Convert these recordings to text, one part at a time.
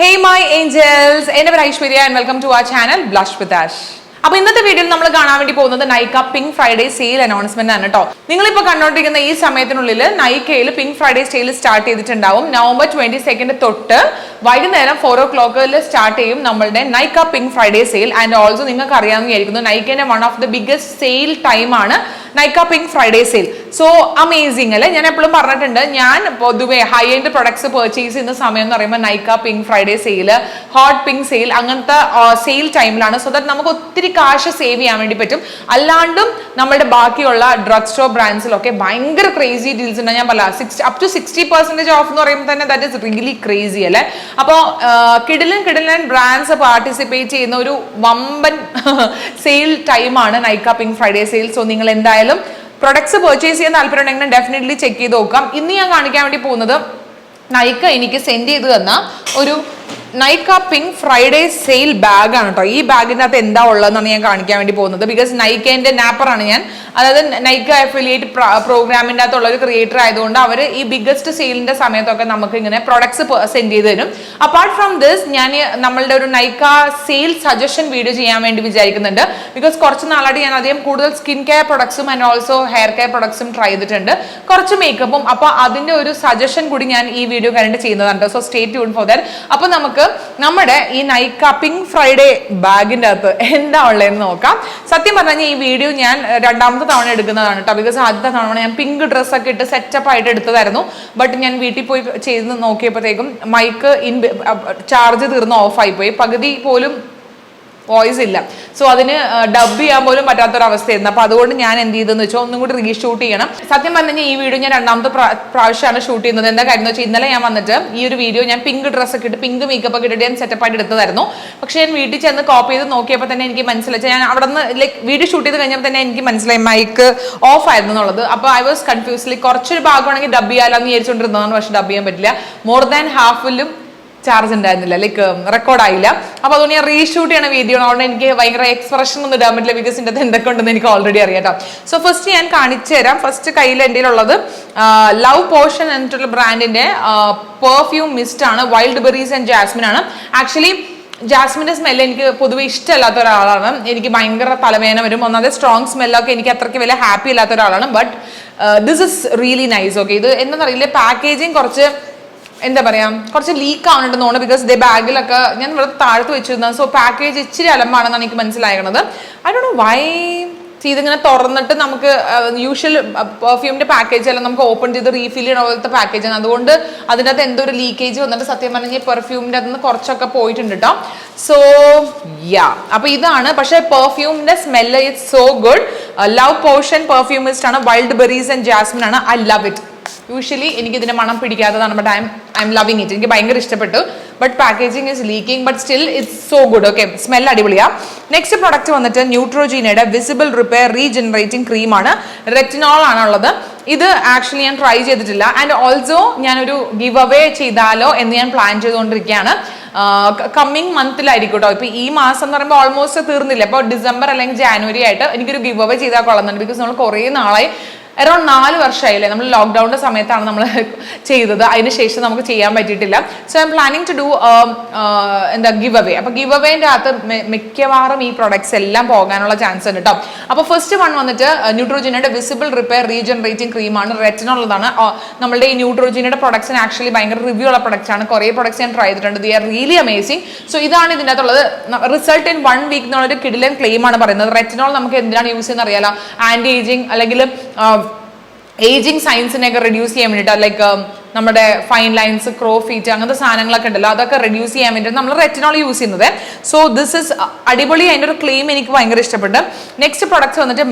Hey my angels, എൻ്റെ പേര് Aishwarya and welcome to our channel Blush with Ash. അപ്പോൾ ഇന്നത്തെ വീഡിയോയിൽ നമ്മൾ കാണാൻ വേണ്ടി പോകുന്നത് Nykaa pink Friday sale announcement ആണ് കേട്ടോ. നിങ്ങളിപ്പോൾ കണ്ടുകൊണ്ടിരിക്കുന്ന ഈ സമയത്തിനുള്ളിൽ നൈക്കയിൽ പിങ്ക് ഫ്രൈഡേ സെയിൽ സ്റ്റാർട്ട് ചെയ്തിട്ടുണ്ടാവും. നവംബർ 22 തൊട്ട് വൈകുന്നേരം 4 o'clock സ്റ്റാർട്ട് ചെയ്യും നമ്മളുടെ Nykaa pink Friday sale. And also നിങ്ങൾക്ക് അറിയാവുന്നതായിരിക്കുന്നു നൈക്കയുടെ one of the biggest sale time ആണ് Nykaa pink Friday sale. So amazing അല്ലേ? ഞാൻ എപ്പോഴും പറഞ്ഞിട്ടുണ്ട്, ഞാൻ പൊതുവെ ഹൈ എൻഡ് പ്രൊഡക്ട്സ് പർച്ചേസ് ചെയ്യുന്ന സമയം എന്ന് പറയുമ്പോൾ Nykaa pink Friday sale, hot pink sale, അങ്ങനത്തെ സെയിൽ ടൈമിലാണ്. സോ ദാറ്റ് നമുക്ക് ഒത്തിരി കാശ് സേവ് ചെയ്യാൻ വേണ്ടി പറ്റും. അല്ലാണ്ടും നമ്മുടെ ബാക്കിയുള്ള ഡ്രഗ് സ്റ്റോർ ബ്രാൻഡ്സിലൊക്കെ ഭയങ്കര ക്രേസി ഡീൽസ് ഉണ്ട്. ഞാൻ പറയാം up to 60% ഓഫ് എന്ന് പറയുമ്പോൾ തന്നെ ദാറ്റ് ഇസ് റിയലി ക്രേസി അല്ലേ? അപ്പോൾ കിടിലൻ ബ്രാൻഡ്സ് പാർട്ടിസിപ്പേറ്റ് ചെയ്യുന്ന ഒരു വമ്പൻ സെയിൽ ടൈമാണ് Nykaa pink Friday sale. So നിങ്ങൾ എന്തായാലും പ്രൊഡക്ട്സ് പർച്ചേസ് ചെയ്യാൻ താല്പര്യമുണ്ടെങ്കിൽ ഡെഫിനറ്റ്ലി ചെക്ക് ചെയ്ത് നോക്കാം. ഇന്ന് ഞാൻ കാണിക്കാൻ വേണ്ടി പോകുന്നത് നൈക്ക എനിക്ക് സെൻഡ് ചെയ്ത് തന്ന ഒരു Nykaa pink Friday sale bag ആണ് കേട്ടോ. ഈ ബാഗിൻ്റെ അകത്ത് എന്താ ഉള്ളതെന്നാണ് ഞാൻ കാണിക്കാൻ വേണ്ടി പോകുന്നത്. ബിക്കോസ് നൈക്കേൻ്റെ നാപ്പറാണ് ഞാൻ, അതായത് നൈക്ക അഫിലിയേറ്റ് പ്രോഗ്രാമിൻ്റെ അകത്തുള്ള ഒരു ക്രിയേറ്റർ ആയതുകൊണ്ട് അവർ ഈ ബിഗ്ഗസ്റ്റ് സെയിലിൻ്റെ സമയത്തൊക്കെ നമുക്ക് ഇങ്ങനെ പ്രൊഡക്ട്സ് സെൻഡ് ചെയ്ത് തരും. അപ്പാർട്ട് ഫ്രം ദിസ് ഞാൻ നമ്മളുടെ ഒരു നൈക്ക സെയിൽ സജഷൻ വീഡിയോ ചെയ്യാൻ വേണ്ടി വിചാരിക്കുന്നുണ്ട്. ബിക്കോസ് കുറച്ച് നാളായിട്ട് ഞാൻ അധികം കൂടുതൽ സ്കിൻ കെയർ പ്രൊഡക്ട്സും ആൻഡ് ഓൾസോ ഹെയർ കെയർ പ്രൊഡക്ട്സും ട്രൈ ചെയ്തിട്ടുണ്ട്, കുറച്ച് മേക്കപ്പും. അപ്പോൾ അതിൻ്റെ ഒരു സജഷൻ കൂടി ഞാൻ ഈ വീഡിയോ കഴിഞ്ഞിട്ട് ചെയ്യുന്നതാണ്. So stay tune for that. അപ്പോൾ നമുക്ക് നമ്മുടെ ഈ നൈക്ക പിങ്ക് ഫ്രൈഡേ ബാഗിന്റെ അകത്ത് എന്താ ഉള്ളതെന്ന് നോക്കാം. സത്യം പറഞ്ഞാൽ ഈ വീഡിയോ ഞാൻ രണ്ടാമത്തെ തവണ എടുക്കുന്നതാണ് കേട്ടോ. ബിക്കോസ് ആദ്യത്തെ തവണ ഞാൻ പിങ്ക് ഡ്രസ്സൊക്കെ ഇട്ട് സെറ്റപ്പ് ആയിട്ട് എടുത്തതായിരുന്നു. ബട്ട് ഞാൻ വീട്ടിൽ പോയി ചെയ്ത് നോക്കിയപ്പോഴത്തേക്കും മൈക്ക് ചാർജ് തീർന്ന് ഓഫായി പോയി, പകുതി പോലും വോയിസ് ഇല്ല. സോ അതിന് ഡബ് ചെയ്യാൻ പോലും പറ്റാത്തൊരവസ്ഥയായിരുന്നു. അപ്പോൾ അതുകൊണ്ട് ഞാൻ എന്ത് ചെയ്തെന്ന് വെച്ചാൽ ഒന്നും കൂടി റീഷൂട്ട് ചെയ്യണം. സത്യം പറഞ്ഞു ഈ വീഡിയോ ഞാൻ രണ്ടാമത്തെ പ്രാവശ്യമാണ് ഷൂട്ട് ചെയ്യുന്നത്. എന്താ കാര്യം എന്ന് വെച്ചാൽ ഇന്നലെ ഞാൻ വന്നിട്ട് ഈ ഒരു വീഡിയോ ഞാൻ പിങ്ക് ഡ്രസ്സൊക്കെ ഇട്ട് പിങ്ക് മേക്കപ്പ് ഒക്കെ ഇട്ടിട്ട് ഞാൻ സെറ്റപ്പ് ആയിട്ട് എടുത്തതായിരുന്നു. പക്ഷേ ഞാൻ വീട്ടിൽ ചെന്ന് കോപ്പി ചെയ്ത് നോക്കിയപ്പോൾ തന്നെ എനിക്ക് മനസ്സിലായി, ഞാൻ അവിടെ നിന്ന് ലൈക്ക് വീഡിയോ ഷൂട്ട് ചെയ്ത് കഴിഞ്ഞപ്പോൾ തന്നെ എനിക്ക് മനസ്സിലായി മൈക്ക് ഓഫ് ആയിരുന്നു എന്നുള്ളത്. അപ്പോൾ ഐ വാസ് കൺഫ്യൂസ്. ലൈക്ക് കുറച്ചൊരു ഭാഗമാണെങ്കിൽ ഡബ് ചെയ്യാമെന്ന് വിചാരിച്ചുകൊണ്ടിരുന്നതാണ്, പക്ഷേ ഡബ് ചെയ്യാൻ പറ്റില്ല. മോർ ദാൻ ഹാഫിലും ചാർജ് ഉണ്ടായിരുന്നില്ല, ലൈക്ക് റെക്കോർഡ് ആയില്ല. അപ്പോൾ അതുകൊണ്ട് ഞാൻ റീഷൂട്ട് ചെയ്യണ വീഡിയോ അതുകൊണ്ട് എനിക്ക് ഭയങ്കര എക്സ്പ്രഷൻ ഒന്നും ഇടാൻ പറ്റില്ല, ബിക്കോസ് ഇതിൻ്റെ അത് എന്തൊക്കെ ഉണ്ടെന്ന് എനിക്ക് ഓൾറെഡി അറിയാം കേട്ടോ. സോ ഫസ്റ്റ് ഞാൻ കാണിച്ചു തരാം. ഫസ്റ്റ് കയ്യിൽ എൻ്റെ ഉള്ളത് ലവ് പോഷൻ എന്നിട്ടുള്ള ബ്രാൻഡിന്റെ പെർഫ്യൂം മിസ്റ്റ് ആണ്. വൈൽഡ് ബെറീസ് ആൻഡ് ജാസ്മിൻ ആണ്. ആക്ച്വലി ജാസ്മിൻ്റെ സ്മെല്ല് എനിക്ക് പൊതുവെ ഇഷ്ടമല്ലാത്ത ഒരാളാണ്. എനിക്ക് ഭയങ്കര തലവേദന വരും. ഒന്നാമത് സ്ട്രോങ് സ്മെല്ലൊക്കെ എനിക്ക് അത്രയ്ക്ക് വലിയ ഹാപ്പി ഇല്ലാത്ത ഒരാളാണ്. But this is really nice. Okay, ഇത് എന്താണെന്നറിയില്ല, പാക്കേജിങ് കുറച്ച് എന്താ പറയാ, കുറച്ച് ലീക്ക് ആവുന്നുണ്ടെന്ന് തോന്നുന്നു. ബിക്കോസ് ഇതേ ബാഗിലൊക്കെ ഞാൻ ഇവിടെ താഴ്ത്ത് വെച്ചിരുന്നത്. സോ പാക്കേജ് ഇച്ചിരി അലമ്പാണെന്നാണ് എനിക്ക് മനസ്സിലായത്. I don't know why. ഇതിങ്ങനെ തുറന്നിട്ട് നമുക്ക് യൂഷ്വൽ പെർഫ്യൂമിന്റെ പാക്കേജ് എല്ലാം നമുക്ക് ഓപ്പൺ ചെയ്ത് റീഫിൽ ചെയ്യണ പോലത്തെ പാക്കേജാണ്. അതുകൊണ്ട് അതിൻ്റെ അകത്ത് എന്തോ ഒരു ലീക്കേജ് വന്നിട്ട് സത്യം പറഞ്ഞാൽ പെർഫ്യൂമിൻ്റെ അകത്ത് നിന്ന് കുറച്ചൊക്കെ പോയിട്ടുണ്ട് കേട്ടോ. സോ യാ, അപ്പൊ ഇതാണ്. പക്ഷെ പെർഫ്യൂമിന്റെ smell it's so good. Love potion perfume mist ആണ്. വൈൽഡ് ബെറീസ് ആൻഡ് ജാസ്മിൻ ആണ്. I love it. യൂഷ്വലി എനിക്ക് ഇതിന്റെ മണം പിടിക്കാത്തതാണ്, but I'm loving it. എനിക്ക് ഭയങ്കര ഇഷ്ടപ്പെട്ടു. But packaging is leaking, but still it's so good. Okay, smell അടിപൊളിയാ. നെക്സ്റ്റ് പ്രൊഡക്റ്റ് വന്നിട്ട് ന്യൂട്രോജീനയുടെ വിസിബിൾ റിപ്പയർ റീജനറേറ്റിംഗ് ക്രീമാണ്. റെറ്റിനോൾ ആണുള്ളത്. ഇത് ആക്ച്വലി ഞാൻ ട്രൈ ചെയ്തിട്ടില്ല. ആൻഡ് ഓൾസോ ഞാനൊരു ഗിവ് അവേ ചെയ്താലോ എന്ന് ഞാൻ പ്ലാൻ ചെയ്തുകൊണ്ടിരിക്കുകയാണ്. കമ്മിങ് മന്തിലായിരിക്കും കേട്ടോ. ഇപ്പൊ ഈ മാസം എന്ന് പറയുമ്പോൾ ഓൾമോസ്റ്റ് തീർന്നില്ല. ഇപ്പോൾ ഡിസംബർ അല്ലെങ്കിൽ ജാനുവരി ആയിട്ട് എനിക്കൊരു ഗിവ് അവേ ചെയ്താൽ കൊള്ളുന്നുണ്ട്. ബിക്കോസ് നമ്മൾ കുറേ നാളായി, അറൗണ്ട് 4 വർഷമായില്ലേ, നമ്മൾ ലോക്ക്ഡൌണിന്റെ സമയത്താണ് നമ്മൾ ചെയ്തത്. അതിന് ശേഷം നമുക്ക് ചെയ്യാൻ പറ്റിയിട്ടില്ല. So I am planning to do എന്താ ഗിവ് അവേ. അപ്പൊ ഗിവ് അവേന്റെ അകത്ത് മിക്കവാറും ഈ പ്രൊഡക്ട്സ് എല്ലാം പോകാനുള്ള ചാൻസ് ഉണ്ട് കേട്ടോ. അപ്പൊ ഫസ്റ്റ് വൺ വന്നിട്ട് ന്യൂട്രോജീനയുടെ വിസിബിൾ റിപ്പയർ റീജനറേറ്റിംഗ് ക്രീമാണ്. റെറ്റിനോളതാണ്. നമ്മളുടെ ഈ ന്യൂട്രോജീനയുടെ പ്രൊഡക്ട്സിന് ആക്ച്വലി ഭയങ്കര റിവ്യൂ ഉള്ള പ്രൊഡക്ട്സ് ആണ്. കുറേ പ്രൊഡക്ട്സ് ഞാൻ ട്രൈ ചെയ്തിട്ടുണ്ട്. The are really amazing. So ഇതാണ് ഇതിൻ്റെ അകത്തുള്ളത്. റിസൾട്ട് ഇൻ 1 വീക്ക് എന്നുള്ളൊരു കിടിലൻ ക്ലെയിം ആണ് പറയുന്നത്. റെറ്റിനോൾ നമുക്ക് എന്തിനാണ് യൂസ് ചെയ്യുന്നത് അറിയാലോ, ആന്റി ഏജിങ് അല്ലെങ്കിൽ ഏജിങ് സയൻസിനെയൊക്കെ റെഡ്യൂസ് ചെയ്യാൻ വേണ്ടിയിട്ട്, ലൈക്ക് നമ്മുടെ ഫൈൻ ലൈൻസ്, ക്രോ ഫീറ്റ്, അങ്ങനത്തെ സാധനങ്ങളൊക്കെ ഉണ്ടല്ലോ, അതൊക്കെ റെഡ്യൂസ് ചെയ്യാൻ വേണ്ടിയിട്ട് നമ്മൾ റെറ്റിനോൾ യൂസ് ചെയ്യുന്നത്. സോ ദിസ് ഇസ് അടിപൊളി. അതിൻ്റെ ഒരു ക്ലെയിം എനിക്ക് ഭയങ്കര ഇഷ്ടപ്പെട്ടു. നെക്സ്റ്റ് പ്രൊഡക്ട്സ് വന്നിട്ട്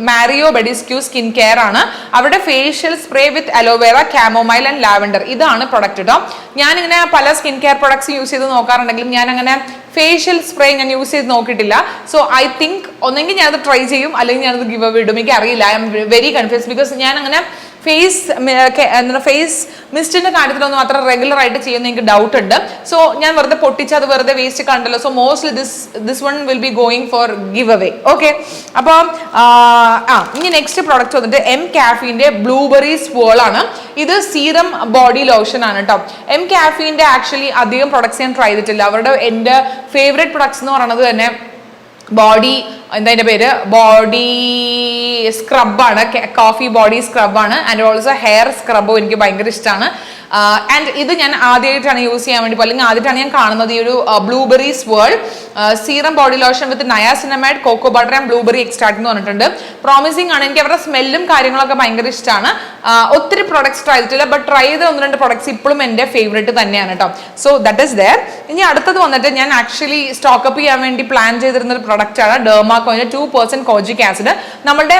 മാരിയോ ബെഡിസ്ക്യൂ സ്കിൻ കെയർ ആണ്. അവിടെ facial spray with aloe vera, chamomile and lavender. ഇതാണ് പ്രൊഡക്റ്റ് കേട്ടോ. ഞാനിങ്ങനെ പല സ്കിൻ കെയർ പ്രൊഡക്ട്സ് യൂസ് ചെയ്ത് നോക്കാറുണ്ടെങ്കിലും ഞാൻ അങ്ങനെ ഫേഷ്യൽ സ്പ്രേ ഞാൻ യൂസ് ചെയ്ത് നോക്കിയിട്ടില്ല. സോ ഐ തിങ്ക് ഒന്നെങ്കിൽ ഞാനത് ട്രൈ ചെയ്യും, അല്ലെങ്കിൽ ഞാനത് ഗിവ് അവേ ഇടും. എനിക്ക് അറിയില്ല. I am very confuse. Because ഞാൻ അങ്ങനെ ഫേസ് മിസ്റ്റിന്റെ കാര്യത്തിലൊന്നും അത്ര റെഗുലർ ആയിട്ട് ചെയ്യുന്ന എനിക്ക് ഡൗട്ട് ഉണ്ട്. സോ ഞാൻ വെറുതെ പൊട്ടിച്ച് അത് വെറുതെ വേസ്റ്റ് കണ്ടല്ലോ. So mostly this one will be going for give away. Okay, അപ്പോൾ ഇനി നെക്സ്റ്റ് പ്രോഡക്റ്റ് വന്നിട്ട് എം കാഫീന്റെ ബ്ലൂബെറി സ്വേൾ ആണ്. ഇത് സീറം ബോഡി ലോഷൻ ആണ് കേട്ടോ. എം കാഫീന്റെ ആക്ച്വലി അധികം പ്രൊഡക്ട്സ് ഞാൻ ട്രൈ ചെയ്തിട്ടില്ല. അവരുടെ എൻ്റെ ഫേവറേറ്റ് പ്രൊഡക്ട്സ് എന്ന് പറയുന്നത് തന്നെ ബോഡി എന്താ അതിൻ്റെ പേര്, ബോഡി സ്ക്രബാണ്, കോഫി ബോഡി സ്ക്രബാണ്. ആൻഡ് ഓൾസോ ഹെയർ സ്ക്രബും എനിക്ക് ഭയങ്കര ഇഷ്ടമാണ്. ആൻഡ് ഇത് ഞാൻ ആദ്യമായിട്ടാണ് യൂസ് ചെയ്യാൻ വേണ്ടി, അല്ലെങ്കിൽ ആദ്യമായിട്ടാണ് ഞാൻ കാണുന്നത് ഈ ഒരു blueberry swirl serum body lotion with niacinamide, cocoa butter and blueberry extract എന്ന് പറഞ്ഞിട്ടുണ്ട്. പ്രോമിസിംഗ് ആണ്. എനിക്ക് അവരുടെ സ്മെല്ലും കാര്യങ്ങളൊക്കെ ഭയങ്കര ഇഷ്ടമാണ്. ഒത്തിരി പ്രൊഡക്ട്സ് ട്രൈ ചെയ്തിട്ടില്ല, ബട്ട് ട്രൈ ചെയ്ത 1-2 പ്രൊഡക്ട്സ് ഇപ്പോഴും എൻ്റെ ഫേവറേറ്റ് തന്നെയാണ് കേട്ടോ. So that is there. ഇനി അടുത്തത് വന്നിട്ട് ഞാൻ ആക്ച്വലി സ്റ്റോക്കപ്പ് ചെയ്യാൻ വേണ്ടി പ്ലാൻ ചെയ്തിരുന്ന ഒരു പ്രൊഡക്റ്റ് ആണ് ഡെർമാക്കോയിന്റെ 2% കോജിക് ആസിഡ്. നമ്മുടെ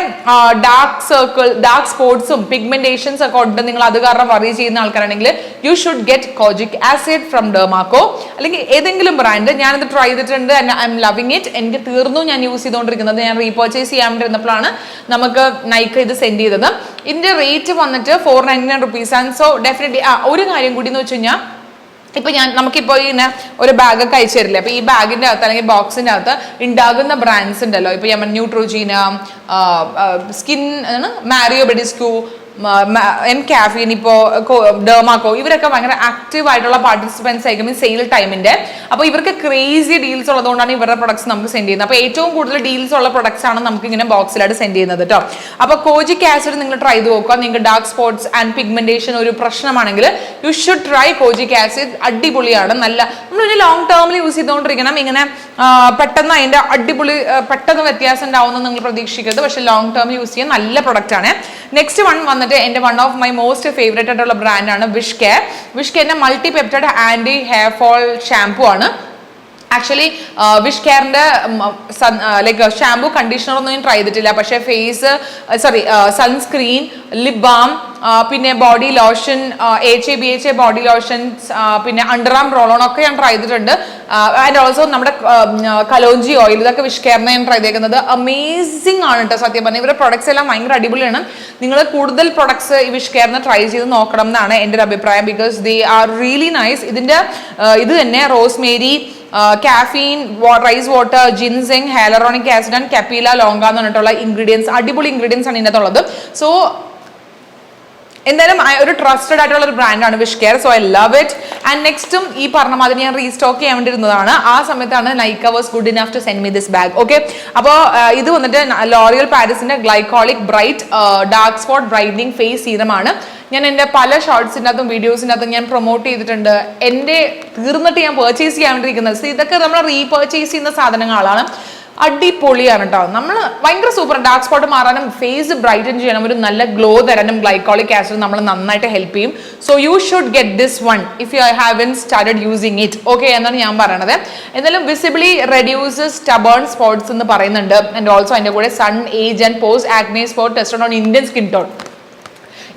ഡാർക്ക് സർക്കിൾ, ഡാർക്ക് സ്പോട്ട്സും പിഗ്മെന്റേഷൻസ് ഒക്കെ ഉണ്ട്, നിങ്ങൾ അത് കാരണം വറി ചെയ്യുന്ന ആൾക്കാരാണെങ്കിൽ you should get കോജിക് acid from Dermaco, അല്ലെങ്കിൽ ഏതെങ്കിലും ബ്രാൻഡ്. ഞാനിത് ട്രൈ ചെയ്തിട്ടുണ്ട്, ഐ എം ലവിങ് ഇറ്റ്. എനിക്ക് തീർന്നു ഞാൻ യൂസ് ചെയ്തുകൊണ്ടിരിക്കുന്നത്. ഞാൻ റീപർച്ചേസ് ചെയ്യാൻ വേണ്ടിയിരുന്നപ്പോഴാണ് നമുക്ക് നൈക്ക ഇത് സെൻഡ് ചെയ്തത്. ഇതിന്റെ റേറ്റ് വന്നിട്ട് 499 റുപ്പീസ് ആണ്. സോ ഡെഫിനറ്റ്ലി ഒരു കാര്യം കൂടി എന്ന് വെച്ച് കഴിഞ്ഞാൽ, ഇപ്പൊ നമുക്കിപ്പോ ഇങ്ങനെ ഒരു ബാഗൊക്കെ അയച്ചു തരില്ലേ, അപ്പൊ ഈ ബാഗിന്റെ അകത്ത് അല്ലെങ്കിൽ ബോക്സിന്റെ അകത്ത് ഉണ്ടാകുന്ന ബ്രാൻഡ്സ് ഉണ്ടല്ലോ, ഇപ്പൊ ഞാൻ ന്യൂട്രോജീന, സ്കിൻ മാരിയോ ബെഡിസ്ക്യൂ, എം കാഫീൻ, ഇപ്പോൾ ഡെർമാക്കോ, ഇവരൊക്കെ ഭയങ്കര ആക്റ്റീവ് ആയിട്ടുള്ള പാർട്ടിസിപ്പൻസ് ആയിരിക്കും ഈ സെയിൽ ടൈമിന്റെ. അപ്പോൾ ഇവർക്ക് ക്രേസി ഡീൽസ് ഉള്ളതുകൊണ്ടാണ് ഇവരുടെ പ്രൊഡക്ട്സ് നമുക്ക് സെൻഡ് ചെയ്യുന്നത്. അപ്പോൾ ഏറ്റവും കൂടുതൽ ഡീൽസ് ഉള്ള പ്രൊഡക്ട്സ് ആണ് നമുക്ക് ഇങ്ങനെ ബോക്സിലായിട്ട് സെൻഡ് ചെയ്യുന്നത് കേട്ടോ. അപ്പോൾ കോജിക് ആസിഡ് നിങ്ങൾ ട്രൈ ചെയ്ത് നോക്കുക. നിങ്ങൾക്ക് ഡാർക്ക് സ്പോട്ട്സ് ആൻഡ് പിഗ്മെന്റേഷൻ ഒരു പ്രശ്നമാണെങ്കിൽ you should try kojic acid. അടിപൊളിയാണ്. നല്ല നമ്മളൊരു ലോങ് ടേമിൽ യൂസ് ചെയ്തുകൊണ്ടിരിക്കണം. ഇങ്ങനെ പെട്ടെന്ന് അതിന്റെ അടിപൊളി പെട്ടെന്ന് വ്യത്യാസം ഉണ്ടാവുമെന്ന് നിങ്ങൾ പ്രതീക്ഷിക്കരുത്. പക്ഷെ ലോങ് ടേമിൽ യൂസ് ചെയ്യാൻ നല്ല പ്രൊഡക്റ്റ് ആണ്. നെക്സ്റ്റ് വൺ വന്നിട്ട് എൻ്റെ one of my most favourite ആയിട്ടുള്ള ബ്രാൻഡാണ് വിഷ് കെയർ. വിഷ് കെയറിന്റെ multi peptide anti hair fall shampoo ആണ്. ആക്ച്വലി വിഷ് കെയറിന്റെ ലൈക്ക് ഷാംപൂ കണ്ടീഷണർ ഒന്നും ഞാൻ ട്രൈ ചെയ്തിട്ടില്ല. പക്ഷേ സൺസ്ക്രീൻ, ലിപ് ബാം, പിന്നെ body lotion, AHA body lotions, പിന്നെ അണ്ടർആം റോളോൺ ഒക്കെ ഞാൻ ട്രൈ ചെയ്തിട്ടുണ്ട്. ആൻഡ് ഓൾസോ നമ്മുടെ കലോഞ്ചി ഓയിൽ, ഇതൊക്കെ വിഷ് കെയറിനെ ഞാൻ ട്രൈ ചെയ്തേക്കുന്നത്. അമേസിംഗ് ആണ് കേട്ടോ. സത്യം പറഞ്ഞാൽ ഇവരുടെ പ്രൊഡക്ട്സ് എല്ലാം ഭയങ്കര അടിപൊളിയാണ്. നിങ്ങൾ കൂടുതൽ പ്രൊഡക്ട്സ് ഈ വിഷ് കെയറിനെ ട്രൈ ചെയ്ത് നോക്കണം എന്നാണ് എൻ്റെ ഒരു അഭിപ്രായം. Because they are really nice. ഇതിന്റെ ഇത് തന്നെ rosemary, caffeine, rice water, ginseng, hyaluronic acid and കപ്പീല ലോങ്ക എന്ന് പറഞ്ഞിട്ടുള്ള ഇൻഗ്രീഡിയൻസ്, അടിപൊളി ഇൻഗ്രീഡിയൻസ് ആണ് ഇതിനകത്തുള്ളത്. സോ എന്തായാലും ഒരു ട്രസ്റ്റഡ് ആയിട്ടുള്ള ഒരു ബ്രാൻഡാണ് Wish Care. So I love it. And നെക്സ്റ്റും ഈ പറഞ്ഞ മാതിരി ഞാൻ റീസ്റ്റോക്ക് ചെയ്യാൻ വേണ്ടിയിരുന്നതാണ്. ആ സമയത്താണ് Nykaa was good enough to send me this bag. Okay, അപ്പോൾ ഇത് വന്നിട്ട് ലോറിയൽ പാരീസിന്റെ glycolic bright dark spot brightening face സീറമാണ്. ഞാൻ എൻ്റെ പല ഷോർട്സിൻ്റെ അകത്തും വീഡിയോസിൻ്റെ അകത്തും ഞാൻ പ്രൊമോട്ട് ചെയ്തിട്ടുണ്ട്. എൻ്റെ തീർന്നിട്ട് ഞാൻ പർച്ചേസ് ചെയ്യാൻ വേണ്ടിയിരിക്കുന്നത്. ഇതൊക്കെ നമ്മൾ റീപർച്ചേസ് ചെയ്യുന്ന സാധനങ്ങളാണ്. അടിപൊളിയാണ് കേട്ടോ. നമ്മൾ ഭയങ്കര സൂപ്പർ. ഡാർക്ക് സ്പോട്ട് മാറാനും ഫേസ് ബ്രൈറ്റൻ ചെയ്യാനും ഒരു നല്ല ഗ്ലോ തരാനും ഗ്ലൈക്കോളിക് ആസിഡ് നമ്മൾ നന്നായിട്ട് ഹെൽപ്പ് ചെയ്യും. So you should get this one if you haven started using it. Okay എന്നാണ് ഞാൻ പറയണത്. എന്തായാലും വിസിബിളി റെഡ്യൂസസ് സ്റ്റബേൺ സ്പോട്ട്സ് എന്ന് പറയുന്നുണ്ട്. ആൻഡ് ഓൾസോ അതിൻ്റെ കൂടെ sun age and post acne spot tested on Indian skin tone.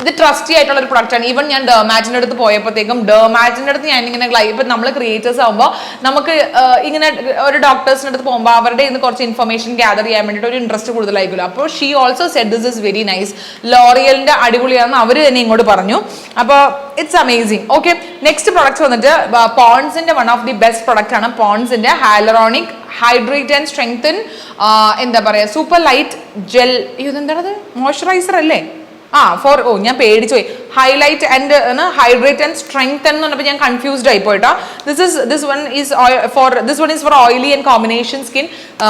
ഇത് ട്രസ്റ്റി ആയിട്ടുള്ള ഒരു പ്രൊഡക്റ്റ് ആണ്. ഈവൻ ഞാൻ ഡെർമാറ്റിന്റെ അടുത്ത് പോയപ്പോഴത്തേക്കും ഡെർമാറ്റിന്റെ അടുത്ത് ഞാൻ ഇങ്ങനെ ഇപ്പം നമ്മൾ ക്രിയേറ്റേഴ്സ് ആകുമ്പോൾ നമുക്ക് ഇങ്ങനെ ഒരു ഡോക്ടേഴ്സിന്റെ അടുത്ത് പോകുമ്പോൾ അവരുടെ ഇന്ന് കുറച്ച് ഇൻഫർമേഷൻ ഗ്യാദർ ചെയ്യാൻ വേണ്ടിയിട്ട് ഒരു ഇൻട്രസ്റ്റ് കൂടുതലായിരിക്കുമല്ലോ. അപ്പോൾ she also said this is very nice. ലോറിയലിന്റെ അടിപൊളിയാണെന്ന് അവർ തന്നെ ഇങ്ങോട്ട് പറഞ്ഞു. അപ്പോൾ it's amazing. Okay, next product വന്നിട്ട് പോൺസിന്റെ one of the best product ആണ് പോൺസിന്റെ ഹൈലറോണിക് ഹൈഡ്രേറ്റ് ആൻഡ് സ്ട്രെങ്തൻ എന്താ പറയുക സൂപ്പർ ലൈറ്റ് ജെൽ. ഇതെന്താണത്? മോയ്സ്ചറൈസർ അല്ലേ? ഞാൻ പേടിച്ചു പോയി. Highlight and hydrate and strength എന്ന് പറഞ്ഞപ്പോൾ ഞാൻ കൺഫ്യൂസ്ഡ് ആയി പോയിട്ടോ. This one is for oily and combination skin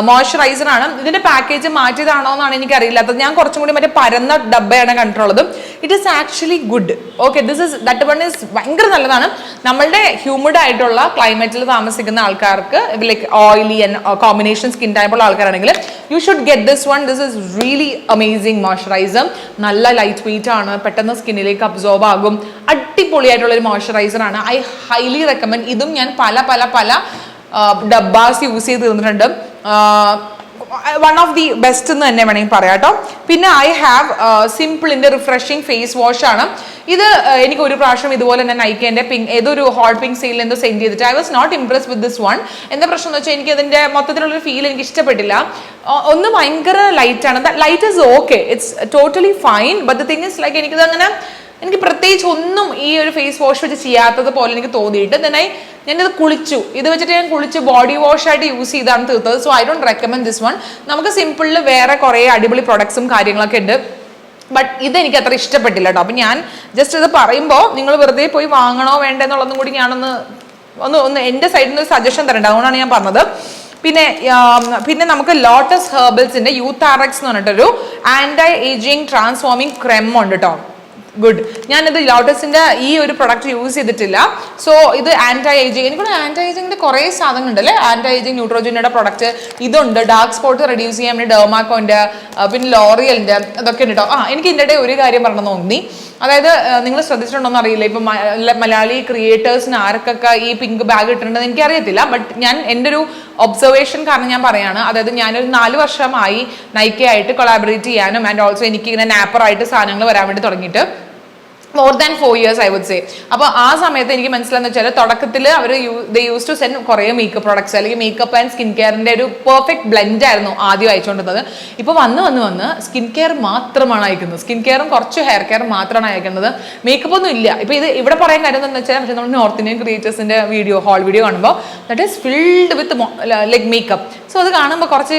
moisturiser ആണ്. ഇതിന്റെ പാക്കേജ് മാറ്റിയതാണോ എന്നാണ് എനിക്ക് അറിയില്ലാത്തത്. ഞാൻ കുറച്ചും കൂടി മറ്റേ പരന്ന ഡബ്ബയാണ് കണ്ടിട്ടുള്ളത്. It is actually good. Okay, that one is ഭയങ്കര നല്ലതാണ്. നമ്മളുടെ ഹ്യൂമിഡ് ആയിട്ടുള്ള ക്ലൈമറ്റിൽ താമസിക്കുന്ന ആൾക്കാർക്ക്, like oily and combination skin ടൈപ്പുള്ള ആൾക്കാരാണെങ്കിൽ you should get this one. This is really amazing moisturiser. നല്ല ലൈറ്റ് വെയിറ്റ് ആണ്, പെട്ടെന്ന് സ്കിന്നിലേക്ക് അബ്സോർബ് ആകും. അടിപൊളിയായിട്ടുള്ള ഒരു മോയ്സ്ചറൈസർ ആണ്. I highly recommend. ഇതും ഞാൻ പല ഡബ്ബാസ് യൂസ് ചെയ്ത് തീർന്നിട്ടുണ്ട്. വൺ ഓഫ് ദി ബെസ്റ്റ് എന്ന് തന്നെ വേണമെങ്കിൽ പറയാം കേട്ടോ. പിന്നെ ഐ ഹാവ് സിമ്പിളിന്റെ റിഫ്രഷിങ് ഫേസ് വാഷ് ആണ് ഇത്. എനിക്ക് ഒരു പ്രാവശ്യം ഇതുപോലെ തന്നെ നൈക്കേന്റെ പിങ്ക് ഏതൊരു ഹോട്ട് പിങ്ക് സെയിലിൽ എന്തോ സെൻഡ് ചെയ്തിട്ട് I was not impress with this one. എന്താ പ്രശ്നം എന്ന് വെച്ചാൽ എനിക്ക് അതിന്റെ മൊത്തത്തിലുള്ളൊരു ഫീൽ എനിക്ക് ഇഷ്ടപ്പെട്ടില്ല. ഒന്ന് ഭയങ്കര ലൈറ്റ് ആണ്. Light is okay, it's totally fine, but the thing is like എനിക്കത് അങ്ങനെ എനിക്ക് പ്രത്യേകിച്ച് ഒന്നും ഈ ഒരു ഫേസ് വാഷ് വെച്ച് ചെയ്യാത്തത് പോലെ എനിക്ക് തോന്നിയിട്ട് തന്നെ ഞാനിത് കുളിച്ചു. ഇത് വെച്ചിട്ട് ഞാൻ കുളിച്ച് ബോഡി വാഷ് ആയിട്ട് യൂസ് ചെയ്താണ് തീർത്തത്. So I don't recommend this one. നമുക്ക് സിമ്പിളിൽ വേറെ കുറേ അടിപൊളി പ്രൊഡക്ട്സും കാര്യങ്ങളൊക്കെ ഉണ്ട്, ബട്ട് ഇതെനിക്ക് അത്ര ഇഷ്ടപ്പെട്ടില്ല കേട്ടോ. അപ്പം ഞാൻ ജസ്റ്റ് ഇത് പറയുമ്പോൾ നിങ്ങൾ വെറുതെ പോയി വാങ്ങണോ വേണ്ടോ എന്നുള്ളതും കൂടി ഞാനൊന്ന് ഒന്ന് എൻ്റെ സൈഡിൽ നിന്ന് സജഷൻ തരണ്ട, അതുകൊണ്ടാണ് ഞാൻ പറഞ്ഞത്. പിന്നെ നമുക്ക് ലോട്ടസ് ഹെർബൽസിന്റെ യൂത്ത് ആർഎക്സ് എന്ന് പറഞ്ഞിട്ടൊരു ആന്റി ഏജിങ് ട്രാൻസ്ഫോമിങ് ക്രെം ഉണ്ട് കേട്ടോ. ഗുഡ്. ഞാനിത് ലോട്ടസിന്റെ ഈ ഒരു പ്രൊഡക്റ്റ് യൂസ് ചെയ്തിട്ടില്ല. സോ ഇത് ആന്റി ഏജിങ്, എനിക്കൊരു ആന്റി ഏജിങ്ങിന്റെ കുറേ സാധനങ്ങൾ ഉണ്ട് അല്ലേ. ആന്റി ഏജിങ് ന്യൂട്രോജന്റെ പ്രൊഡക്റ്റ് ഇതുണ്ട്, ഡാർക്ക് സ്പോട്ട് റെഡ്യൂസ് ചെയ്യാൻ വേണ്ടി ഡെർമാക്കോന്റെ, പിന്നെ ലോറിയലിന്റെ ഇതൊക്കെ ഉണ്ട് കേട്ടോ. എനിക്ക് ഇതിൻ്റെ ഇടയിൽ ഒരു കാര്യം പറഞ്ഞു തോന്നി. അതായത് നിങ്ങൾ ശ്രദ്ധിച്ചിട്ടുണ്ടോന്ന് അറിയില്ല, ഇപ്പൊ മലയാളി ക്രിയേറ്റേഴ്സിന് ആർക്കൊക്കെ ഈ പിങ്ക് ബാഗ് ഇട്ടിട്ടുണ്ടെന്ന് എനിക്കറിയത്തില്ല, ബട്ട് ഞാൻ എൻ്റെ ഒരു ഒബ്സർവേഷൻ കാരണം ഞാൻ പറയാണ്. അതായത് ഞാനൊരു 4 വർഷമായി നൈക്കെ ആയിട്ട് കൊളാബറേറ്റ് ചെയ്യാനും ആൻഡ് ഓൾസോ എനിക്ക് ഇങ്ങനെ നാപ്പറായിട്ട് സാധനങ്ങൾ വരാൻ വേണ്ടി തുടങ്ങിയിട്ട് more than 4 years I would say. അപ്പോൾ ആ സമയത്ത് എനിക്ക് മനസ്സിലാന്ന് വെച്ചാൽ തുടക്കത്തിൽ അവർ യൂസ് ടു സെൻഡ് കുറേ മേക്കപ്പ് പ്രോഡക്ട്സ് അല്ലെങ്കിൽ മേക്കപ്പ് ആൻഡ് സ്കിൻ കെയറിന്റെ ഒരു പെർഫെക്റ്റ് ബ്ലെൻഡ് ആയിരുന്നു ആദ്യം അയച്ചുകൊണ്ടിരുന്നത്. ഇപ്പോൾ വന്ന് സ്കിൻ കെയർ മാത്രമാണ് അയക്കുന്നത്. സ്കിൻ കെയറും കുറച്ച് ഹെയർ കെയർ മാത്രമാണ് അയക്കുന്നത്, മേക്കപ്പ് ഒന്നും ഇല്ല. ഇപ്പോൾ ഇത് ഇവിടെ പറയാൻ കാര്യം എന്താണെന്ന് വെച്ചാൽ പക്ഷേ നമ്മൾ നോർത്ത് ഇന്ത്യൻ ക്രിയേറ്റേഴ്സിന്റെ ഹോൾ വീഡിയോ കാണുമ്പോൾ that is filled with like makeup. So അത് കാണുമ്പോൾ കുറച്ച്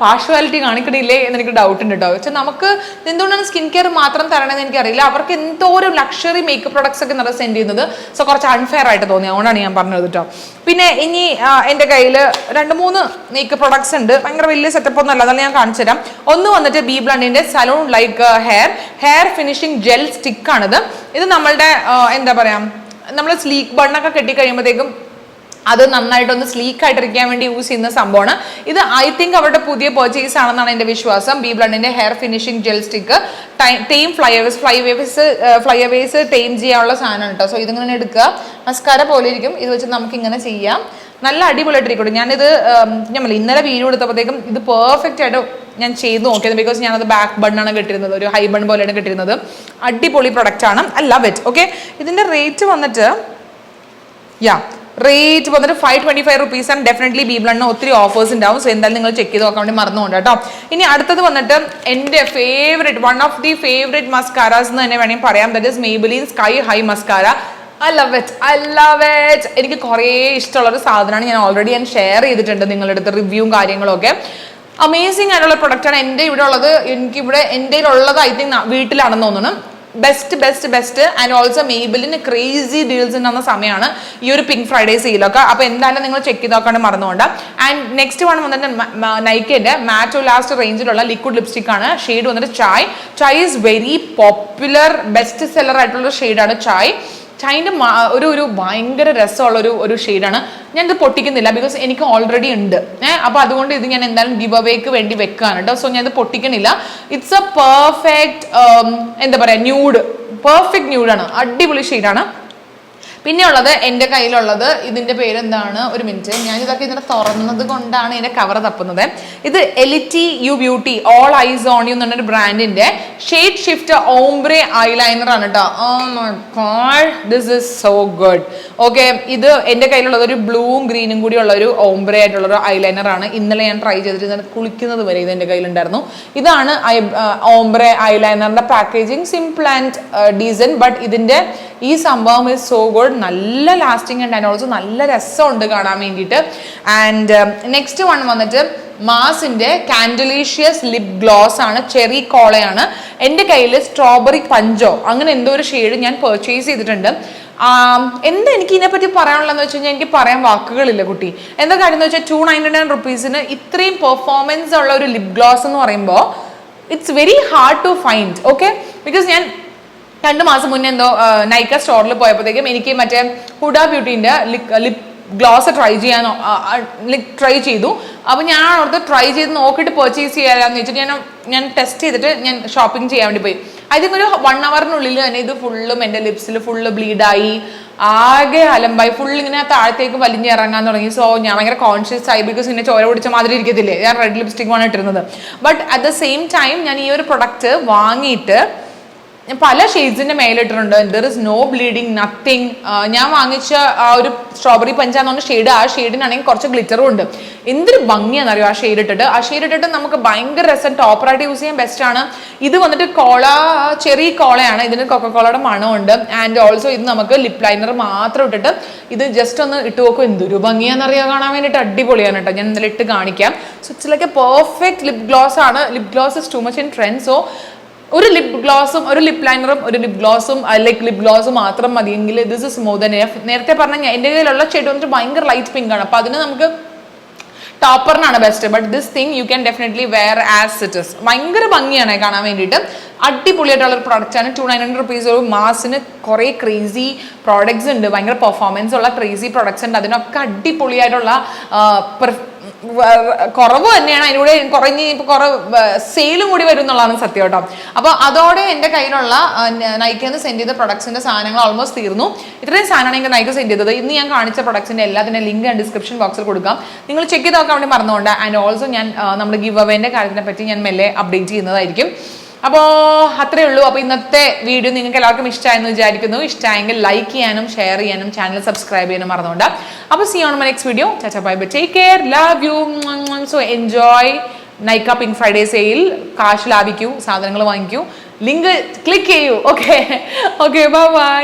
പാർഷ്വാലിറ്റി കാണിക്കണില്ലേ എന്ന് എനിക്ക് ഡൗട്ട് ഉണ്ട് കേട്ടോ. പക്ഷെ നമുക്ക് എന്തുകൊണ്ടാണ് സ്കിൻ കെയർ മാത്രം തരണമെന്ന് എനിക്കറിയില്ല. അവർക്ക് എന്തോരം ലക്ഷറി മേക്കപ്പ് പ്രൊഡക്ട്സ് ഒക്കെ നിറയെ സെൻഡ് ചെയ്യുന്നത്. സോ കുറച്ച് അൺഫെയർ ആയിട്ട് തോന്നി, അതുകൊണ്ടാണ് ഞാൻ പറഞ്ഞത് കേട്ടോ. പിന്നെ ഇനി എൻ്റെ കയ്യിൽ 2-3 മേക്കപ്പ് പ്രൊഡക്ട്സ് ഉണ്ട്. ഭയങ്കര വലിയ സെറ്റപ്പ് ഒന്നും അല്ല, അതെല്ലാം ഞാൻ കാണിച്ചു തരാം. ഒന്ന് വന്നിട്ട് ബി ബ്ലണ്ടിന്റെ salon like hair finishing gel stick ആണിത്. ഇത് നമ്മളുടെ എന്താ പറയാ, നമ്മൾ സ്ലീക്ക് ബണ്ണൊക്കെ കെട്ടി കഴിയുമ്പോഴത്തേക്കും അത് നന്നായിട്ടൊന്ന് സ്ലീക്ക് ആയിട്ടിരിക്കാൻ വേണ്ടി യൂസ് ചെയ്യുന്ന സംഭവമാണ് ഇത്. ഐ തിങ്ക് അവരുടെ പുതിയ പർച്ചേസ് ആണെന്നാണ് എൻ്റെ വിശ്വാസം. ബി ബ്ലണ്ടിന്റെ hair finishing gel stick tame flyaways tame ചെയ്യാനുള്ള സാധനമാണ് കേട്ടോ. സോ ഇതിങ്ങനെ എടുക്കുക, മസ്കാര പോലെ ഇരിക്കും. ഇത് വെച്ച് നമുക്ക് ഇങ്ങനെ ചെയ്യാം, നല്ല അടിപൊളിയായിട്ടിരിക്കും. ഞാനിത് ഇന്നലെ വീഡിയോ എടുത്തപ്പോഴത്തേക്കും ഇത് പെർഫെക്റ്റ് ആയിട്ട് ഞാൻ ചെയ്ത് നോക്കിയത്. ബിക്കോസ് ഞാനത് ബാക്ക് ബണ്ണാണ് കെട്ടിരുന്നത്, ഒരു ഹൈ ബൺ പോലെയാണ് കെട്ടിരുന്നത്. അടിപൊളി പ്രൊഡക്റ്റ് ആണ്, ഐ ലവ് ഇറ്റ്. ഓക്കെ, ഇതിന്റെ റേറ്റ് വന്നിട്ട് റേറ്റ് വന്നിട്ട് 525 rupees ആണ്. ഡെഫിനറ്റ്ലി ബി ബ്ലണ്ടിന് ഒത്തിരി ഓഫേഴ്സ് ഉണ്ടാവും. സോ എന്തായാലും നിങ്ങൾ ചെക്ക് ചെയ്ത് നോക്കാൻ വേണ്ടി മറന്നുകൊണ്ട് കേട്ടോ. ഇനി അടുത്തത് വന്നിട്ട് എൻ്റെ favourite, one of the favourite mascaras എന്ന് തന്നെ വേണമെങ്കിൽ പറയാം. That is Maybelline sky high mascara. I love it. എനിക്ക് കുറേ ഇഷ്ടമുള്ളൊരു സാധനമാണ്. ഞാൻ ഓൾറെഡി ഷെയർ ചെയ്തിട്ടുണ്ട് നിങ്ങളുടെ അടുത്ത് റിവ്യൂവും കാര്യങ്ങളൊക്കെ. അമേസിംഗ് ആയിട്ടുള്ള പ്രൊഡക്റ്റാണ്. എൻ്റെ ഇവിടെ ഉള്ളത്, എനിക്കിവിടെ എൻ്റെ ഉള്ളത് ഐ തിങ്ക് വീട്ടിലാണെന്ന് തോന്നുന്നു. ബെസ്റ്റ് ആൻഡ് ഓൾസോ മെയ്ബിലിന് ക്രേസി ഡീൽസ് ഉണ്ടാകുന്ന സമയമാണ് ഈ ഒരു പിങ്ക് ഫ്രൈഡേ സെയിലൊക്കെ. അപ്പോൾ എന്തായാലും നിങ്ങൾ ചെക്ക് ചെയ്ത് നോക്കാണ്ട് മറന്നുകൊണ്ട്. ആൻഡ് നെക്സ്റ്റ് വൺ വന്നിട്ട് നൈക്കിന്റെ മാറ്റോ ലാസ്റ്റ് റേഞ്ചിലുള്ള ലിക്വിഡ് ലിപ്സ്റ്റിക് ആണ്. ഷെയ്ഡ് വന്നിട്ട് Chai is very popular best seller ആയിട്ടുള്ള ഷെയ്ഡാണ് ചായ്. ചൈൻ്റെ ഒരു ഭയങ്കര രസമുള്ള ഒരു ഷെയ്ഡാണ്. ഞാനിത് പൊട്ടിക്കുന്നില്ല ബിക്കോസ് എനിക്ക് ഓൾറെഡി ഉണ്ട്. അപ്പോൾ അതുകൊണ്ട് ഇത് ഞാൻ എന്തായാലും ഗിവ് അവേക്ക് വേണ്ടി വെക്കുകയാണ് കേട്ടോ. സോ ഞാനിത് പൊട്ടിക്കണില്ല. ഇറ്റ്സ് എ പെർഫെക്റ്റ് എന്താ പറയുക, ന്യൂഡ്, പെർഫെക്റ്റ് ന്യൂഡാണ്, അടിപൊളി ഷെയ്ഡാണ്. പിന്നെ ഉള്ളത് എൻ്റെ കയ്യിലുള്ളത്, ഇതിൻ്റെ പേരെന്താണ്, ഒരു മിനിറ്റ്, ഞാനിതൊക്കെ ഇതിനെ തുറന്നത് കൊണ്ടാണ് ഇതിൻ്റെ കവർ തപ്പുന്നത്. ഇത് Elitty you beauty all eyes on you എന്ന് പറഞ്ഞൊരു ബ്രാൻഡിന്റെ ഷെയ്ഡ് ഷിഫ്റ്റ് ഓംബ്രെ ഐലൈനർ ആണ് കേട്ടോ. Oh my god, this is so good. Okay, ഇത് എൻ്റെ കയ്യിലുള്ളത് ഒരു ബ്ലൂവും ഗ്രീനും കൂടി ഉള്ള ഒരു ഓംബ്രെ ആയിട്ടുള്ള ഒരു ഐലൈനർ ആണ്. ഇന്നലെ ഞാൻ ട്രൈ ചെയ്തിട്ട് കുളിക്കുന്നത് വരെ ഇത് എൻ്റെ കയ്യിലുണ്ടായിരുന്നു. ഇതാണ് ഓംബ്രെ ഐലൈനറിന്റെ packaging, simple and decent. But ഇതിന്റെ ഈ സംഭവം ഇസ് സോ ഗുഡ്, നല്ല ലാസ്റ്റിംഗ് ഉണ്ട് ആൻഡ് ഓൾസോ നല്ല രസമുണ്ട് കാണാൻ വേണ്ടിയിട്ട്. ആൻഡ് നെക്സ്റ്റ് വൺ വന്നിട്ട് മാസിന്റെ കാൻഡലീഷ്യസ് ലിപ് ഗ്ലോസ് ആണ്, ചെറി കോളയാണ്. എൻ്റെ കയ്യിൽ സ്ട്രോബെറി പഞ്ചോ അങ്ങനെ എന്തോ ഒരു ഷെയ്ഡ് ഞാൻ പർച്ചേസ് ചെയ്തിട്ടുണ്ട്. എന്താ എനിക്ക് ഇതിനെപ്പറ്റി പറയാനുള്ളതെന്ന് വെച്ച് കഴിഞ്ഞാൽ എനിക്ക് പറയാൻ വാക്കുകളില്ല കുട്ടി. എന്താ കാര്യം എന്ന് വെച്ചാൽ 299 rupeesന് ഇത്രയും പെർഫോമൻസ് ഉള്ള ഒരു ലിപ് ഗ്ലോസ് എന്ന് പറയുമ്പോൾ it's very hard to find. Okay, because ഞാൻ 2 മാസം മുന്നേ എന്തോ നൈക്ക സ്റ്റോറിൽ പോയപ്പോഴത്തേക്കും എനിക്ക് മറ്റേ ഹുഡ ബ്യൂട്ടീൻ്റെ ലിപ് ഗ്ലോസ് ട്രൈ ചെയ്തു. അപ്പോൾ ഞാൻ അവിടുത്തെ ട്രൈ ചെയ്ത് നോക്കിയിട്ട് പർച്ചേസ് ചെയ്യാമെന്ന് വെച്ചിട്ട് ഞാൻ ടെസ്റ്റ് ചെയ്തിട്ട് ഞാൻ ഷോപ്പിംഗ് ചെയ്യാൻ വേണ്ടി പോയി. ഐ തിങ്ക് ഒരു 1 hourനുള്ളിൽ തന്നെ ഇത് ഫുള്ളും എൻ്റെ ലിപ്സിൽ ഫുള്ള് ബ്ലീഡായി. ആകെ അലമ്പായി, ഫുൾ ഇങ്ങനെ താഴത്തേക്ക് വലിഞ്ഞിറങ്ങാൻ തുടങ്ങി. സോ ഞാൻ ഭയങ്കര കോൺഷ്യസ് ആയി, ബിക്കോസ് ഇങ്ങനെ ചോര പിടിച്ച മാതിരി ഇരിക്കത്തില്ലേ, ഞാൻ റെഡ് ലിപ്സ്റ്റിക് ആണ് ഇട്ടിരുന്നത്. But at the same time ഞാൻ ഈ ഒരു പ്രൊഡക്റ്റ് വാങ്ങിയിട്ട് ഞാൻ പല ഷെയ്ഡ്സിന്റെ മേലിട്ടിട്ടുണ്ട്. There is no bleeding, nothing. ഞാൻ വാങ്ങിച്ച ആ ഒരു സ്ട്രോബെറി പഞ്ചാന്ന് പറഞ്ഞ ഷെയ്ഡ്, ആ ഷെയ്ഡിനാണെങ്കിൽ കുറച്ച് ഗ്ലിറ്ററും ഉണ്ട്. എന്തൊരു ഭംഗിയാണെന്നറിയോ ആ ഷെയ്ഡ് ഇട്ടിട്ട്. ആ ഷെയ്ഡ് ഇട്ടിട്ട് നമുക്ക് ഭയങ്കര രസം, ടോപ്പറായിട്ട് യൂസ് ചെയ്യാൻ ബെസ്റ്റ് ആണ്. ഇത് വന്നിട്ട് കോള, ചെറിയ കോളയാണ്, ഇതിന് കൊക്കക്കോളയുടെ മണമുണ്ട്. ആൻഡ് ഓൾസോ ഇത് നമുക്ക് ലിപ് ലൈനർ മാത്രം ഇട്ടിട്ട് ഇത് ജസ്റ്റ് ഒന്ന് ഇട്ട് നോക്കും, എന്തൊരു ഭംഗിയാണെന്നറിയാം കാണാൻ വേണ്ടിയിട്ട്. അടിപൊളിയാണ് കേട്ടോ, ഞാൻ ഇന്നലെ ഇട്ട് കാണിക്കാം. So it's like a perfect lip gloss ആണ്. Lip gloss is too much in trend. So ഒരു ലിപ് ഗ്ലോസും ഒരു ലിപ് ലൈനറും ഒരു ലിപ് ഗ്ലോസും ലൈക്ക് ലിപ് ഗ്ലോസും മാത്രം മതിയെങ്കിൽ this is more than enough. നേരത്തെ പറഞ്ഞ എൻ്റെ കയ്യിലുള്ള ഷെയ്ഡ് വന്നിട്ട് ഭയങ്കര ലൈറ്റ് പിങ്ക് ആണ്, അപ്പോൾ അതിന് നമുക്ക് ടോപ്പറിനാണ് best. But this thing you can definitely wear as it is. ഭയങ്കര ഭംഗിയാണ് കാണാൻ വേണ്ടിയിട്ട്. അടിപൊളിയായിട്ടുള്ള ഒരു പ്രൊഡക്റ്റ് ആണ്. 290 റുപ്പീസ്. ഒരു മാസിന് കുറേ ക്രേസി പ്രോഡക്ട്സ് ഉണ്ട്, ഭയങ്കര പെർഫോമൻസ് ഉള്ള ക്രേസി പ്രോഡക്ട്സ് ഉണ്ട്. അതിനൊക്കെ അടിപൊളിയായിട്ടുള്ള കുറവ് തന്നെയാണ്. അതിലൂടെ കുറഞ്ഞ് ഇപ്പോൾ കുറേ സെയിലും കൂടി വരും എന്നുള്ളതാണ് സത്യം കേട്ടോ. അപ്പോൾ അതോടെ എൻ്റെ കയ്യിലുള്ള നൈക്കന്ന് സെൻഡ് ചെയ്ത പ്രൊഡക്ട്സിൻ്റെ സാധനങ്ങൾ ഓൾമോസ്റ്റ് തീർന്നു. ഇത്രയും സാധനമാണ് എനിക്ക് നൈക്ക് സെൻഡ് ചെയ്തത്. ഇന്ന് ഞാൻ കാണിച്ച പ്രൊഡക്ട്സിൻ്റെ എല്ലാത്തിൻ്റെ ലിങ്ക് ഞാൻ ഡിസ്ക്രിപ്ഷൻ ബോക്സിൽ കൊടുക്കാം, നിങ്ങൾ ചെക്ക് ചെയ്ത് നോക്കാൻ വേണ്ടി മറന്നുകൊണ്ട്. ആൻഡ് ഓൾസോ ഞാൻ നമ്മുടെ ഗിവ് അവേൻ്റെ കാര്യത്തിനെ പറ്റി ഞാൻ മെല്ലെ അപ്ഡേറ്റ് ചെയ്യുന്നതായിരിക്കും. അപ്പോൾ അത്രേ ഉള്ളൂ. അപ്പോൾ ഇന്നത്തെ വീഡിയോ നിങ്ങൾക്ക് എല്ലാവർക്കും ഇഷ്ടമായെന്ന് വിചാരിക്കുന്നു. ഇഷ്ടമായെങ്കിൽ ലൈക്ക് ചെയ്യാനും ഷെയർ ചെയ്യാനും ചാനൽ സബ്സ്ക്രൈബ് ചെയ്യാനും മറന്നുകൊണ്ട്. അപ്പോൾ see on my next video. ചാച്ചാ bye bye, take care, love you. So enjoy Nykaa pink Friday sale. കാശ് ലാഭിക്കൂ, സാധനങ്ങൾ വാങ്ങിക്കൂ, ലിങ്ക് ക്ലിക്ക് ചെയ്യൂ. Okay bye by.